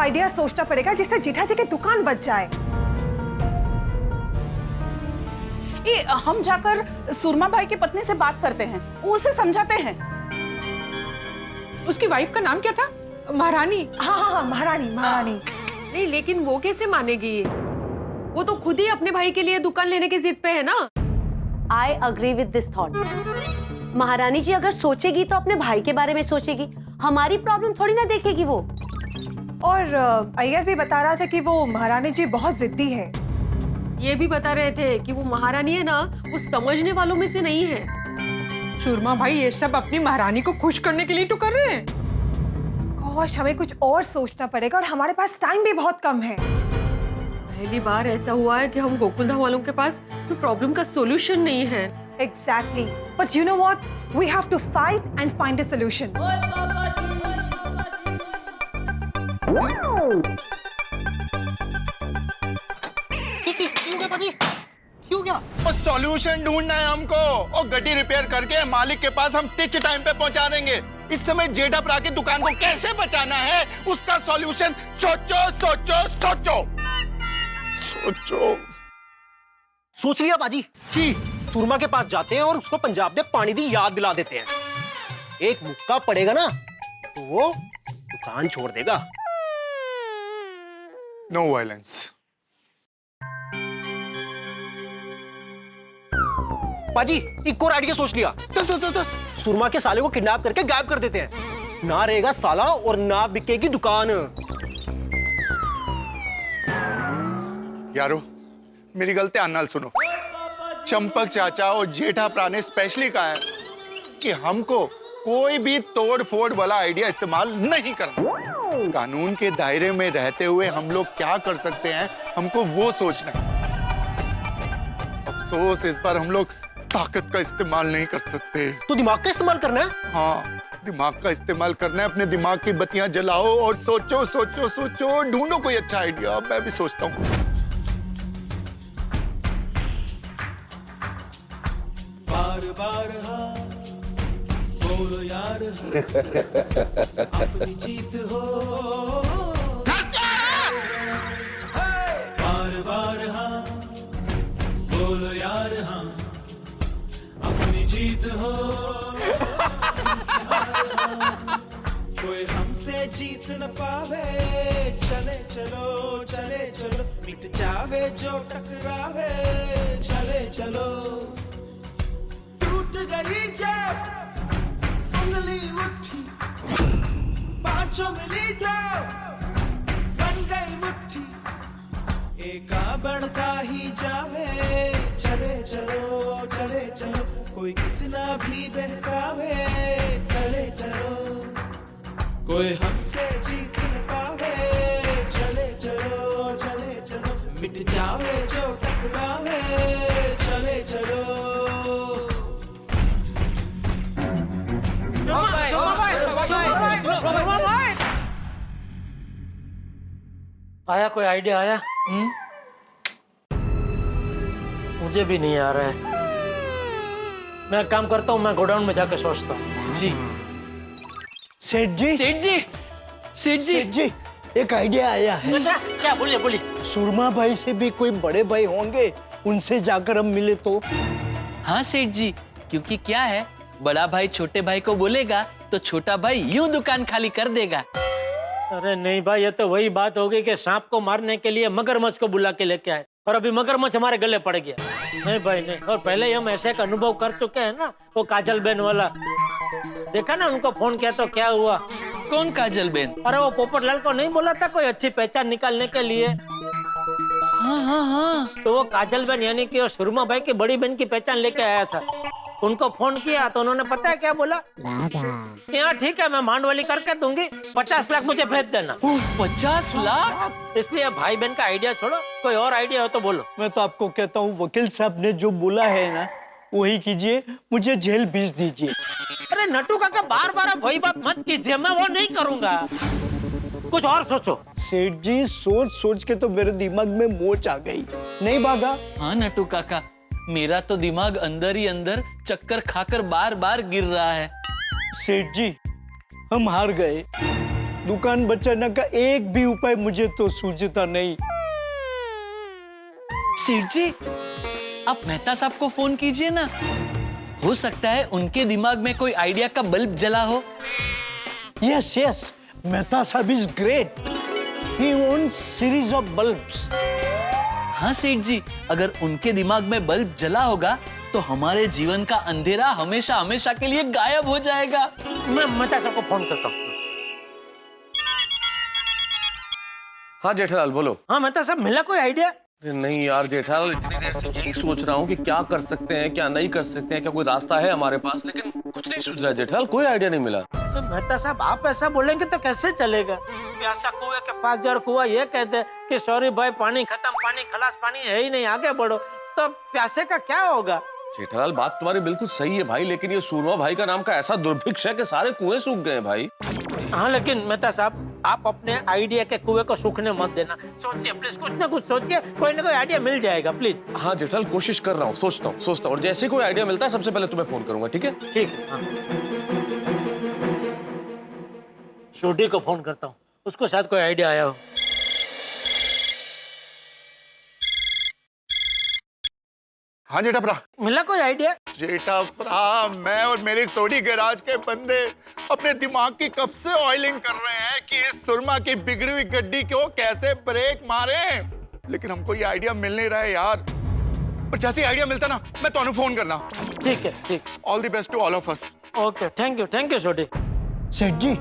Idea सोचना पड़ेगा जिससे जेठा जी की दुकान बच जाए। ये हम जाकर सुरमा भाई की पत्नी से बात करते हैं, उसे समझाते हैं। उसकी वाइफ का नाम क्या था? महारानी। हाँ, महारानी। नहीं, लेकिन वो कैसे मानेगी? वो तो खुद ही अपने भाई के लिए दुकान लेने की जिद पे है ना। I agree with this thought. महारानी जी अगर सोचेगी तो अपने भाई के बारे में सोचेगी, हमारी प्रॉब्लम थोड़ी ना देखेगी वो। और अय्यर भी बता रहा था कि वो महारानी जी बहुत जिद्दी है। ये भी बता रहे थे कि वो महारानी है ना, वो समझने वालों में से नहीं है। सुरमा भाई ये सब अपनी महारानी को खुश करने के लिए तो कर रहे हैं। गॉश, हमें कुछ और सोचना पड़ेगा और हमारे पास टाइम भी बहुत कम है। पहली बार ऐसा हुआ है कि हम गोकुलधाम वालों के पास कोई प्रॉब्लम का सॉल्यूशन नहीं है। Exactly. But you know what? We have to fight and find a solution. क्यों क्या? और सॉल्यूशन ढूंढना है हमको, और गड्डी रिपेयर करके मालिक के पास हम टिच टाइम पे पहुंचा देंगे। इस समय जेठा भरा की दुकान को कैसे बचाना है, उसका सॉल्यूशन सोचो सोचो सोचो सोचो। सोच लिया बाजी कि सुरमा के पास जाते हैं और उसको पंजाब ने पानी दी याद दिला देते हैं। एक मुक्का पड़ेगा ना तो वो दुकान छोड़ देगा। No violence. बाजी एक और आइडिया सोच लिया। सुरमा के साले को किडनैप करके गायब कर देते हैं, ना रहेगा साला और ना बिकेगी दुकान। यारो मेरी गल ध्यान नाल सुनो। चंपक चाचा और जेठा भरा ने स्पेशली कहा है कि हमको कोई भी तोड़ फोड़ वाला आइडिया इस्तेमाल नहीं करना। कानून के दायरे में रहते हुए हम लोग क्या कर सकते हैं, हमको वो सोचना है। अफसोस इस बार हम लोग ताकत का इस्तेमाल नहीं कर सकते। तो दिमाग का इस्तेमाल करना है। हाँ, दिमाग का इस्तेमाल करना है। अपने दिमाग की बत्तियां जलाओ और सोचो सोचो सोचो, ढूंढो कोई अच्छा आइडिया। मैं भी सोचता हूँ। बार हाँ बोलो यार हाँ, अपनी जीत हो। बार हाँ बोलो यार हाँ, अपनी जीत हो। कोई हमसे जीत न पावे, चले चलो मिट जावे जो टकरावे। चले चलो टूट गई जब उंगली मुट्ठी, पांचों मिली तो बन गई मुट्ठी। एका बढ़ता ही जावे। चले चलो कोई कितना भी बहकावे। चले चलो कोई हमसे जीत न पावे। चले चलो मिट जावे जो टकरावे। चले चलो। आया कोई आइडिया आया? मुझे भी नहीं आ रहा है। मैं काम करता हूँ, मैं गोडाउन में जाकर सोचता हूँ। जी सेठ जी एक आइडिया आया है। अच्छा क्या? बोलिए। सुरमा भाई से भी कोई बड़े भाई होंगे, उनसे जाकर हम मिले तो। हाँ सेठ जी, क्योंकि क्या है, बड़ा भाई छोटे भाई को बोलेगा तो छोटा भाई यूं दुकान खाली कर देगा। अरे नहीं भाई, ये तो वही बात हो गई कि सांप को मारने के लिए मगरमच्छ को बुला के लेके आए और अभी मगरमच्छ हमारे गले पड़ गया। नहीं भाई नहीं। और पहले ही हम ऐसे का अनुभव कर चुके हैं ना, वो काजल बेन वाला। देखा ना, उनको फोन किया तो क्या हुआ? कौन काजल बेन? अरे वो पोपटलाल को नहीं बोला था कोई अच्छी पहचान निकालने के लिए? हाँ। तो वो काजल बेन यानी कि सुरमा भाई की बड़ी बहन की पहचान लेके आया था। उनको फोन किया तो उन्होंने पता है क्या बोला? यहाँ ठीक है, मैं मांडवाली करके दूंगी, 50 लाख मुझे भेज देना। 50 लाख? इसलिए भाई बहन का आइडिया छोड़ो, कोई और आइडिया हो तो बोलो। मैं तो आपको कहता हूँ, वकील साहब ने जो बोला है ना वही कीजिए, मुझे जेल भेज दीजिए। अरे नटू काका, बार वही बात मत कीजिए, मैं वो नहीं करूंगा। कुछ और सोचो। सेठ जी सोच के तो मेरे दिमाग में मोच आ गई, नहीं भागा। हाँ नटू काका, मेरा तो दिमाग अंदर ही अंदर चक्कर खाकर बार गिर रहा है। सेठ जी हम हार गए, दुकान बचाने का एक भी उपाय मुझे तो सूझता नहीं। सेठ जी, आप मेहता साहब को फोन कीजिए ना, हो सकता है उनके दिमाग में कोई आइडिया का बल्ब जला हो। Yes, yes. Mehta Sahib is great. He owns series of bulbs. हाँ सेठ जी, अगर उनके दिमाग में बल्ब जला होगा तो हमारे जीवन का अंधेरा हमेशा हमेशा के लिए गायब हो जाएगा। मैं मेहता साहब को फोन करता हूँ। हाँ जेठालाल बोलो। हाँ मेहता साहब, मिला कोई आइडिया? नहीं यार जेठालाल, इतनी देर से यही सोच रहा हूँ कि क्या कर सकते हैं क्या नहीं कर सकते हैं, क्या कोई रास्ता है हमारे पास, लेकिन कुछ नहीं सूझ रहा जेठालाल, कोई आइडिया नहीं मिला। तो मेहता साहब आप ऐसा बोलेंगे तो कैसे चलेगा? प्यासा कुएं के पास जाओ, कुआं ये कहते कि सॉरी भाई पानी खत्म, पानी खलास, पानी है ही नहीं, आगे बढ़ो। तो प्यासे का क्या होगा? जेठालाल बात तुम्हारी बिल्कुल सही है भाई, लेकिन ये सूरमा भाई का नाम का ऐसा दुर्भिक्ष है कि सारे कुएं सूख गए भाई। हाँ लेकिन मेहता साहब आप अपने आइडिया के कुएं को सूखने मत देना, सोचिए प्लीज, कुछ ना कुछ सोचिए, कोई ना कोई आइडिया मिल जाएगा प्लीज। हाँ जेठालाल कोशिश कर रहा हूँ, सोचता हूँ और जैसे कोई आइडिया मिलता है सबसे पहले तुम्हें फोन करूंगा, ठीक है? ठीक। हाँ। छोटी को फोन करता हूँ, उसको शायद कोई आइडिया आया हो। हाँ जेठाप्रा। मिला कोई आइडिया? जेठाप्रा, मैं और मेरी सोडी गैराज के बंदे अपने दिमाग की कब से ऑयलिंग कर रहे हैं कि इस सुरमा की बिगड़ी हुई गड्डी को कैसे ब्रेक मारे, लेकिन हमको ये आइडिया मिल नहीं रहा है यार। पर जैसे आइडिया मिलता ना मैं तो फोन करना। ठीक है, ठीक। All the best to all of us. Okay, thank you छोटी। सेठ जी,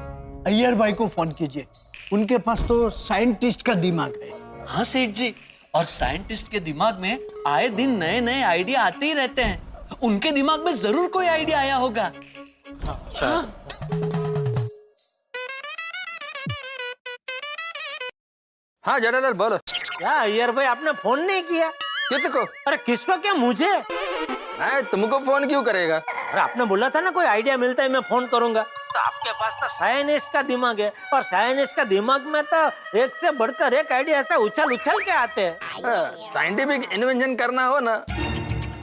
अय्यर भाई को फोन कीजिए, उनके पास तो साइंटिस्ट का दिमाग है। हाँ सेठ जी, और साइंटिस्ट के दिमाग में आए दिन नए नए आइडिया आते ही रहते हैं, उनके दिमाग में जरूर कोई आइडिया आया होगा। हाँ जेठालाल बोलो। क्या अय्यर भाई आपने फोन नहीं किया? किसको? अरे किसको क्या, मुझे? मैं तुमको फोन क्यों करेगा? अरे आपने बोला था ना कोई आइडिया मिलता है मैं फोन करूंगा, तो आपके पास तो साइंटिस्ट का दिमाग है, और साइंटिस्ट का दिमाग में तो एक से बढ़कर एक आइडिया ऐसा उछल उछल के आते हैं। साइंटिफिक इन्वेंशन करना हो ना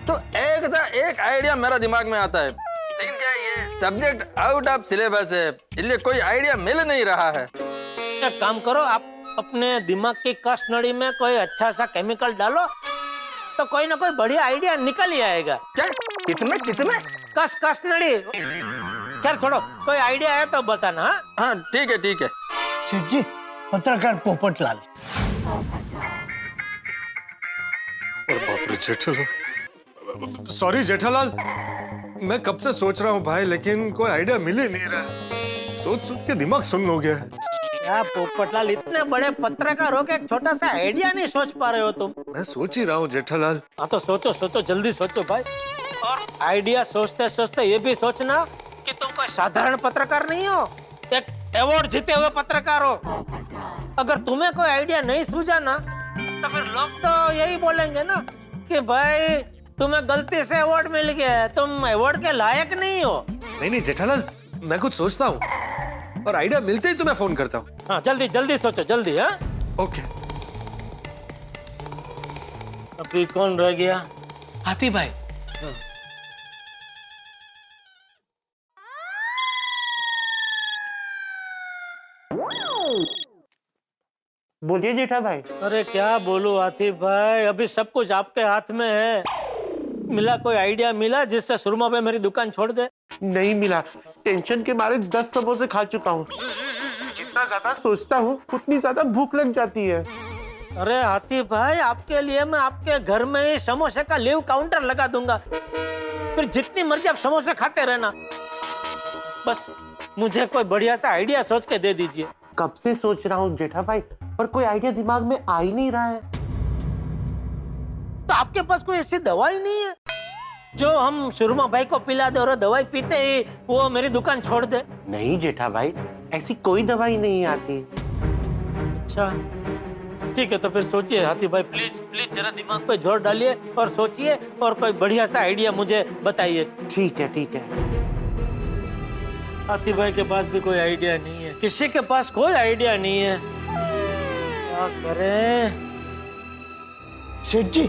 तो एक सा एक आइडिया मेरा दिमाग में आता है, लेकिन क्या ये सब्जेक्ट आउट ऑफ सिलेबस है, इसलिए कोई आइडिया मिल नहीं रहा है। एक काम करो, आप अपने दिमाग की कस नड़ी में कोई अच्छा सा केमिकल डालो तो कोई ना कोई बढ़िया आइडिया निकल ही आएगा। क्या? कितने कितने? कस नड़ी। खैर छोड़ो, कोई आइडिया है तो बताना। हाँ ठीक है ठीक है। सेठ जी, पत्रकार पोपटलाल। बाप रे जेठालाल, सॉरी जेठालाल, मैं कब से सोच रहा हूँ भाई, लेकिन कोई आइडिया मिल ही नहीं रहा है। सोच सोच के दिमाग सुन्न हो गया है। क्या पोपटलाल, इतने बड़े पत्रकार हो के एक छोटा सा आइडिया नहीं सोच पा रहे हो तुम? मैं सोच ही रहा हूँ जेठालाल। हाँ तो सोचो सोचो, जल्दी सोचो भाई। और आइडिया सोचते सोचते ये भी सोचना कि तुम कोई साधारण पत्रकार नहीं हो, एक अवार्ड जीते हुए पत्रकार हो। अगर तुम्हें कोई आइडिया नहीं सूझा ना तो फिर लोग तो यही बोलेंगे ना कि भाई तुम्हें गलती से अवार्ड मिल गया है, तुम अवार्ड के लायक नहीं हो। नहीं जेठालाल, मैं कुछ सोचता हूँ और आइडिया मिलते ही तुम्हें फोन करता हूँ। हाँ जल्दी जल्दी सोचो, जल्दी। हाँ ओके। अभी कौन रह गया? हाथी भाई। बोलिए जेठा भाई। अरे क्या बोलूं आतिफ भाई, अभी सब कुछ आपके हाथ में है। मिला कोई आइडिया मिला जिससे सुरमा पे मेरी दुकान छोड़ दे? नहीं मिला, टेंशन के मारे 10 समोसे खा चुका हूँ। जितना ज्यादा सोचता हूँ उतनी ज्यादा भूख लग जाती है। अरे आतिफ भाई, आपके लिए मैं आपके घर में ही समोसे का लिव काउंटर लगा दूंगा, फिर जितनी मर्जी आप समोसे खाते रहना। बस मुझे कोई बढ़िया सा आइडिया सोच के दे दीजिए। कब से सोच रहा हूँ जेठा भाई, पर कोई आइडिया दिमाग में आ ही नहीं रहा है। तो आपके पास कोई ऐसी दवाई नहीं है जो हम सुरमा भाई को पिला दे और दवाई पीते ही वो मेरी दुकान छोड़ दे? नहीं जेठा भाई, ऐसी कोई दवाई नहीं आती। अच्छा ठीक है, तो फिर सोचिए हाथी भाई, प्लीज प्लीज जरा दिमाग पे जोर डालिए और सोचिए और कोई बढ़िया सा आइडिया मुझे बताइए। ठीक है ठीक है। हाथी भाई के पास भी कोई आइडिया नहीं है, किसी के पास कोई आइडिया नहीं है, क्या करें? सेठ जी,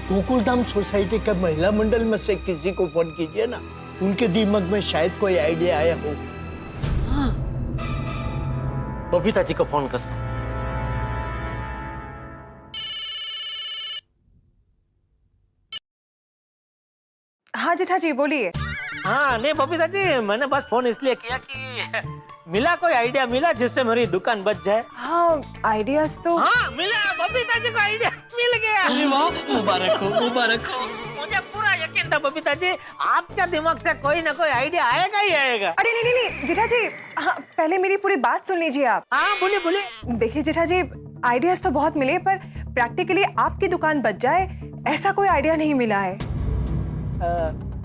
गोकुलधाम सोसाइटी के महिला मंडल में से किसी को फोन कीजिए ना, उनके दिमाग में शायद कोई आइडिया आया हो। बबीता जी को फोन करता हूँ। हाँ जेठा जी बोलिए। हाँ नहीं बबीता जी, मैंने बस फोन इसलिए किया कि मिला कोई आइडिया मिला जिससे मेरी दुकान बच जाए। हाँ आइडियाज तो हाँ मिला, बबीता जी को आइडिया मिल गया। अरे वाह, मुबारक हो मुबारक हो। मुझे पूरा यकीन था बबीता जी, आपके दिमाग से कोई ना कोई आइडिया आएगा ही आएगा। अरे नहीं नहीं नहीं जेठा जी, हाँ पहले मेरी पूरी बात सुन लीजिए आप। हाँ बोलिए बोलिए। देखिए जेठा जी, आइडियाज तो बहुत मिले पर प्रैक्टिकली आपकी दुकान बच जाए ऐसा कोई आइडिया नहीं मिला है।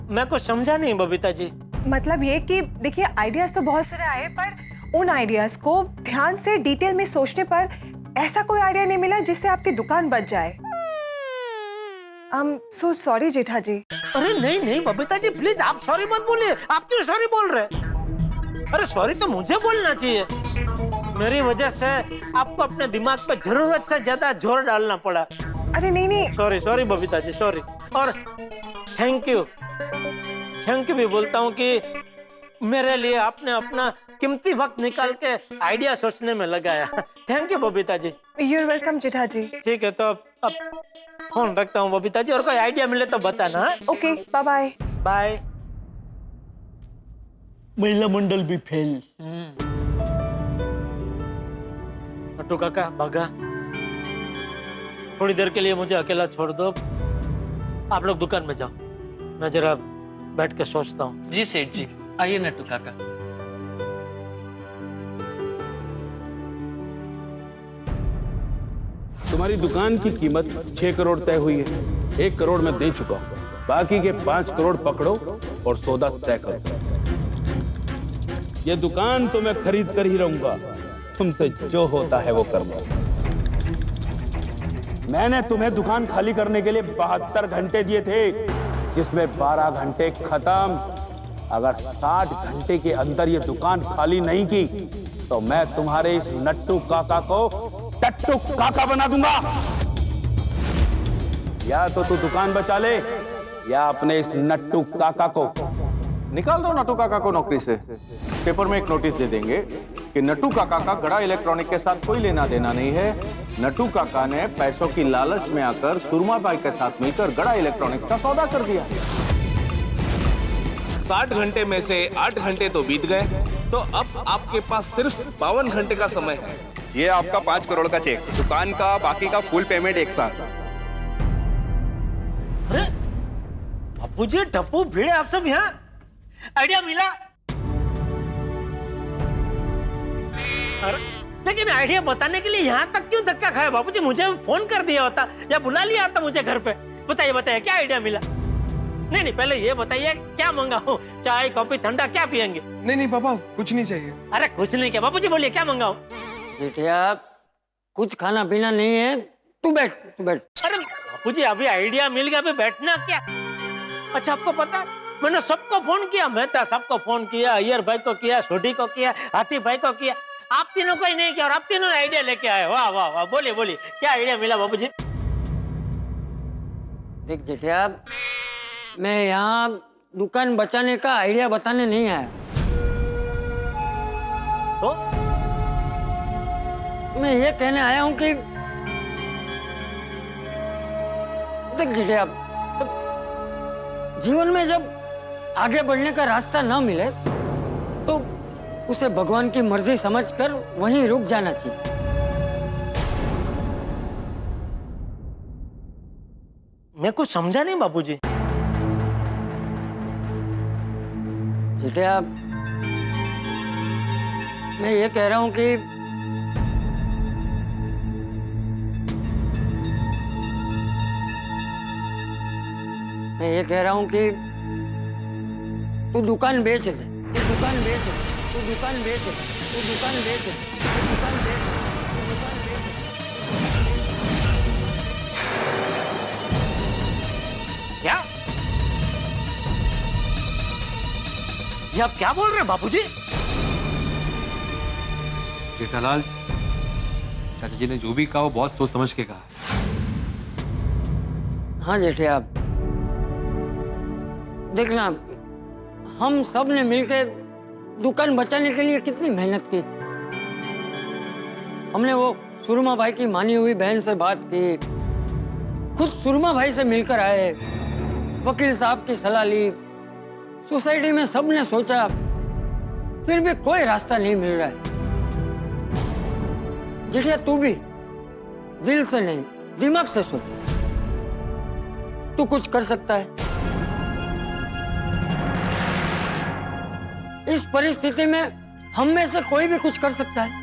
मैं कुछ समझा नहीं बबीता जी। मतलब ये कि देखिए आइडियाज तो बहुत सारे आए पर उन आइडियाज को ध्यान से डिटेल में सोचने पर ऐसा कोई आइडिया नहीं मिला जिससे आपकी दुकान बच जाए। सो सॉरी जेठा जी। अरे नहीं नहीं बबीता जी प्लीज आप सॉरी मत बोलिए। आप क्यों सॉरी बोल रहे? अरे सॉरी तो मुझे बोलना चाहिए। मेरी वजह से आपको अपने दिमाग पे जरूरत से ज्यादा जोर डालना पड़ा। अरे नहीं नहीं sorry sorry Babita ji sorry. और थैंक यू भी बोलता हूँ कि मेरे लिए आपने अपना कीमती वक्त निकाल के आइडिया सोचने में लगाया। Thank you Babita ji. You are welcome Jetha ji. ठीक है तो अब फोन रखता हूँ बबीता जी, और कोई आइडिया मिले तो बताना। Okay bye bye. बाय। महिला मंडल भी फेल। नट्टू काका भागा, थोड़ी देर के लिए मुझे अकेला छोड़ दो। आप लोग दुकान में जाओ, मैं जरा बैठ के सोचता हूँ। जी सेठ जी, आइए नट्टू काका। तुम्हारी दुकान की कीमत 6 करोड़ तय हुई है। 1 करोड़ मैं दे चुका हूं, बाकी के 5 करोड़ पकड़ो और सौदा तय करो। यह दुकान तो मैं खरीद कर ही रहूंगा, तुमसे जो होता है वो करना। मैंने तुम्हें दुकान खाली करने के लिए 72 घंटे दिए थे, जिसमें 12 घंटे खत्म। अगर 60 घंटे के अंदर ये दुकान खाली नहीं की तो मैं तुम्हारे इस नट्टू काका को टट्टू काका बना दूंगा। या तो तू दुकान बचा ले या अपने इस नट्टू काका को निकाल दो। नट्टू काका को नौकरी से। पेपर में एक नोटिस दे देंगे कि नट्टू काका का गड़ा इलेक्ट्रॉनिक के साथ कोई लेना देना नहीं है। नट्टू काका ने पैसों की लालच में आकर सुरमा बाई के साथ मिलकर गड़ा इलेक्ट्रॉनिक्स का सौदा कर दिया। 60 घंटे में से 8 घंटे तो बीत गए, तो अब आपके पास सिर्फ 52 घंटे का समय है। ये आपका 5 करोड़ का चेक, दुकान का बाकी का फुल पेमेंट एक साथ। अरे बापूजी टप्पू भिड़े आप सब यहाँ, आइडिया मिला। अरे लेकिन आइडिया बताने के लिए यहाँ तक क्यों धक्का खाया बापूजी? मुझे फोन कर दिया होता या बुला लिया होता मुझे घर पे। बताइए बताइए क्या आइडिया मिला? नहीं नहीं पहले ये बताइए क्या मंगाऊं? चाय कॉफी ठंडा क्या पियेंगे? नहीं नहीं पापा कुछ नहीं चाहिए। अरे कुछ नहीं क्या बापूजी, बोलिए क्या मंगाऊं? बेटिया कुछ खाना पीना नहीं है, तू बैठ तू बैठ। अरे बापूजी अभी आइडिया मिल गया, अभी बैठना क्या? अच्छा आपको पता मैंने सबको फोन किया, मेहता सबको फोन किया, अय्यर भाई को किया, सोढ़ी को किया, हाथी भाई को किया, आप तीनों को ही नहीं किया और आप तीनों आइडिया लेके आए। वाह वाह वाह, बोलिए बोलिए क्या आइडिया मिला बाबूजी? देख जेठिया, मैं यहाँ दुकान बचाने का आइडिया बताने नहीं आया। तो मैं ये कहने आया हूँ कि देख जेठिया, जीवन में जब आगे बढ़ने का रास्ता ना मिले तो उसे भगवान की मर्जी समझकर वहीं रुक जाना चाहिए। मैं कुछ समझा नहीं बाबूजी। बेटा मैं ये कह रहा हूं कि तू दुकान बेच दे, तू दुकान बेच दे, तू दुकान बेच दे, तू दुकान बेच दे, तू दुकान बेच दे, तू दुकान बेच दे। क्या? ये आप क्या बोल रहे हैं बाबूजी? जेठालाल, चाचा जी ने जो भी कहा वो बहुत सोच समझ के कहा। हाँ जेठिया, देखना हम सब ने मिलकर दुकान बचाने के लिए कितनी मेहनत की, हमने वो सुरमा भाई की मानी हुई बहन से बात की, खुद सुरमा भाई से मिलकर आए, वकील साहब की सलाह ली, सोसाइटी में सबने सोचा, फिर भी कोई रास्ता नहीं मिल रहा है। जेठिया तू भी दिल से नहीं दिमाग से सोच, तू कुछ कर सकता है। इस परिस्थिति में हम में से कोई भी कुछ कर सकता है।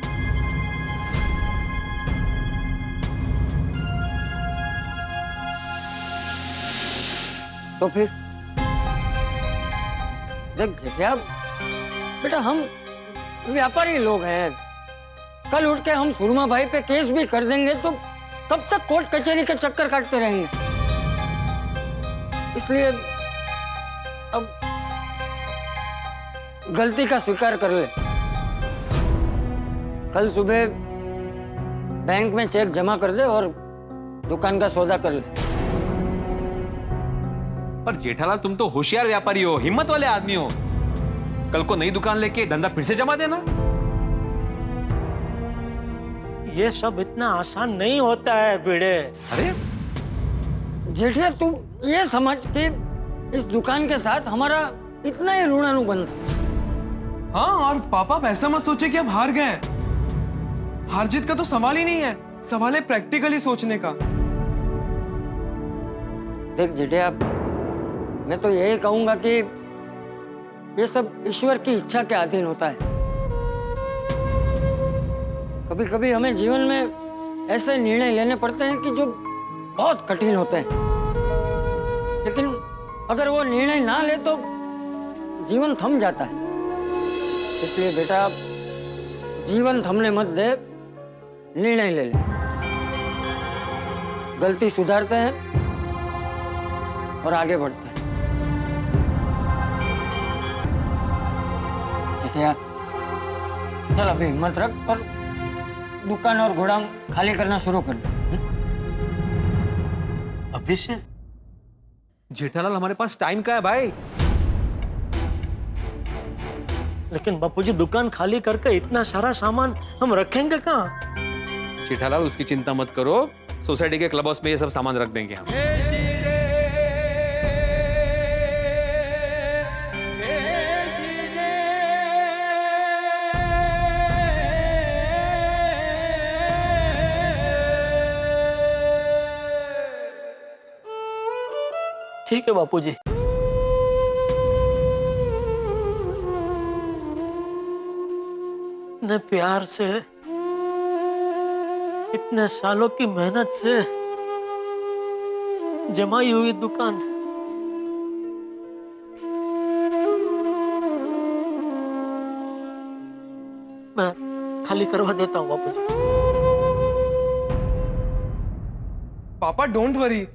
तो फिर देख जेठिया, बेटा हम व्यापारी लोग हैं, कल उठ के हम सुरमा भाई पे केस भी कर देंगे तो कब तक कोर्ट कचहरी के चक्कर काटते रहेंगे। इसलिए अब गलती का स्वीकार कर ले। कल सुबह बैंक में चेक जमा कर दे और दुकान का सौदा कर ले। पर जेठालाल तुम तो होशियार व्यापारी हो, हिम्मत वाले आदमी हो, कल को नई दुकान लेके धंधा फिर से जमा देना। ये सब इतना आसान नहीं होता है भिड़े। अरे जेठिया तू ये समझ कि इस दुकान के साथ हमारा इतना ही ऋणानुबंध है। हाँ, और पापा आप ऐसा मत सोचे कि आप हार गए। हार जीत का तो सवाल ही नहीं है, सवाल है प्रैक्टिकली सोचने का। देख जेठिया, मैं तो यही कहूंगा कि ये सब ईश्वर की इच्छा के अधीन होता है। कभी कभी हमें जीवन में ऐसे निर्णय लेने पड़ते हैं कि जो बहुत कठिन होते हैं, लेकिन अगर वो निर्णय ना ले तो जीवन थम जाता है। इसलिए बेटा जीवन थमने मत दे, निर्णय ले ले, गलती सुधारते हैं और आगे बढ़ते हैं। बेटा चल अभी हिम्मत रख और दुकान और गोदाम खाली करना शुरू कर दे। अभी से जेठालाल हमारे पास टाइम का है भाई। लेकिन बापूजी दुकान खाली करके इतना सारा सामान हम रखेंगे कहाँ? जेठालाल उसकी चिंता मत करो, सोसाइटी के क्लब हाउस में ये सब सामान रख देंगे हम। ठीक है बापूजी। इतने प्यार से, इतने सालों की मेहनत से जमाई हुई दुकान मैं खाली करवा देता हूँ बापूजी। पापा डोंट वरी,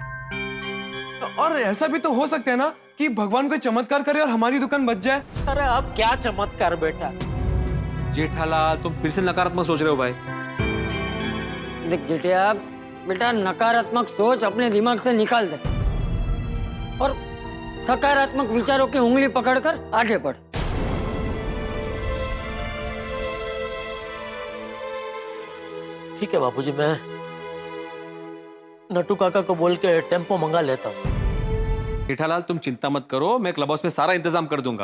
और ऐसा भी तो हो सकता है ना कि भगवान कोई चमत्कार करे और हमारी दुकान बच जाए। अरे अब क्या चमत्कार बेटा। जेठालाल तुम फिर से नकारात्मक सोच रहे हो भाई। देख जेठिया, बेटा नकारात्मक सोच अपने दिमाग से निकाल दे और सकारात्मक विचारों की उंगली पकड़कर आगे बढ़। ठीक है बापूजी, मैं नट्टू काका को बोल के टेम्पो मंगा लेता हूँ। जेठालाल तुम चिंता मत करो, मैं क्लब हाउस में सारा इंतजाम कर दूंगा,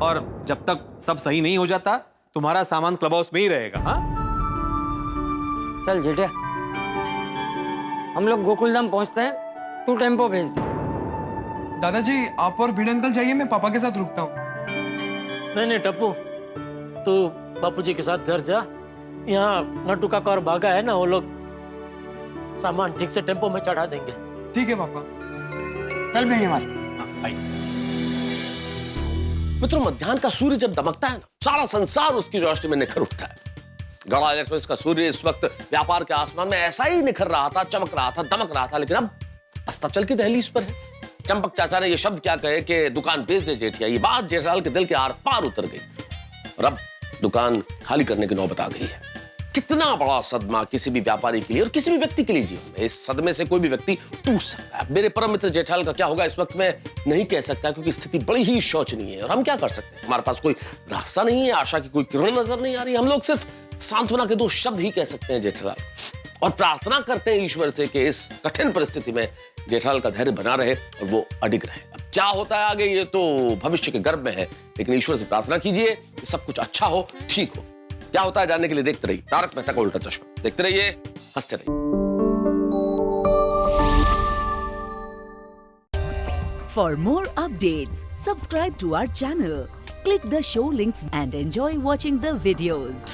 और जब तक सब सही नहीं हो जाता तुम्हारा सामान क्लब हाउस में ही रहेगा। हाँ चल जेठिया, हम लोग गोकुलधाम पहुंचते हैं, तू टेम्पो भेज दे। दादाजी आप और भिड़ अंकल जाइए, मैं पापा के साथ रुकता हूँ। नहीं टप्पू, तू बापूजी के साथ घर जा। यहाँ नट्टू काका और बागा है ना, वो लोग सामान ठीक से टेम्पो में चढ़ा देंगे। ठीक है पापा। चल भी मित्रों, मध्याह्न का सूर्य जब दमकता है ना, सारा संसार उसकी रोशनी में निखर उठता है। गढ़ा इलेक्ट्रॉनिक्स का सूर्य इस वक्त व्यापार के आसमान में ऐसा ही निखर रहा था, चमक रहा था, दमक रहा था, लेकिन अब अस्ताचल की दहलीज पर है। चंपक चाचा ने ये शब्द क्या कहे कि दुकान बेच दे जेठिया, ये बात जेठालाल के दिल के आर पार उतर गई और अब दुकान खाली करने की नौबत आ गई है। कितना बड़ा सदमा किसी भी व्यापारी के लिए और किसी भी व्यक्ति के लिए जीवन में। इस सदमे से कोई भी व्यक्ति टूट सकता है। मेरे परम मित्र जेठालाल का क्या होगा इस वक्त मैं नहीं कह सकता, क्योंकि स्थिति बड़ी ही शोचनीय है। और हम क्या कर सकते हैं, हमारे पास कोई रास्ता नहीं है, आशा की कोई किरण नजर नहीं आ रही। हम लोग सिर्फ सांत्वना के दो शब्द ही कह सकते हैं जेठालाल, और प्रार्थना करते हैं ईश्वर से कि इस कठिन परिस्थिति में जेठालाल का धैर्य बना रहे और वो अडिग रहे। अब क्या होता है आगे ये तो भविष्य के गर्भ में है, लेकिन ईश्वर से प्रार्थना कीजिए कि सब कुछ अच्छा हो, ठीक हो। क्या होता है जानने के लिए देखते रहिए तारक मेहता का उल्टा चश्मा। देखते रहिए, हंसते रहिए। For more updates, subscribe to our channel, click the show links and enjoy watching the videos.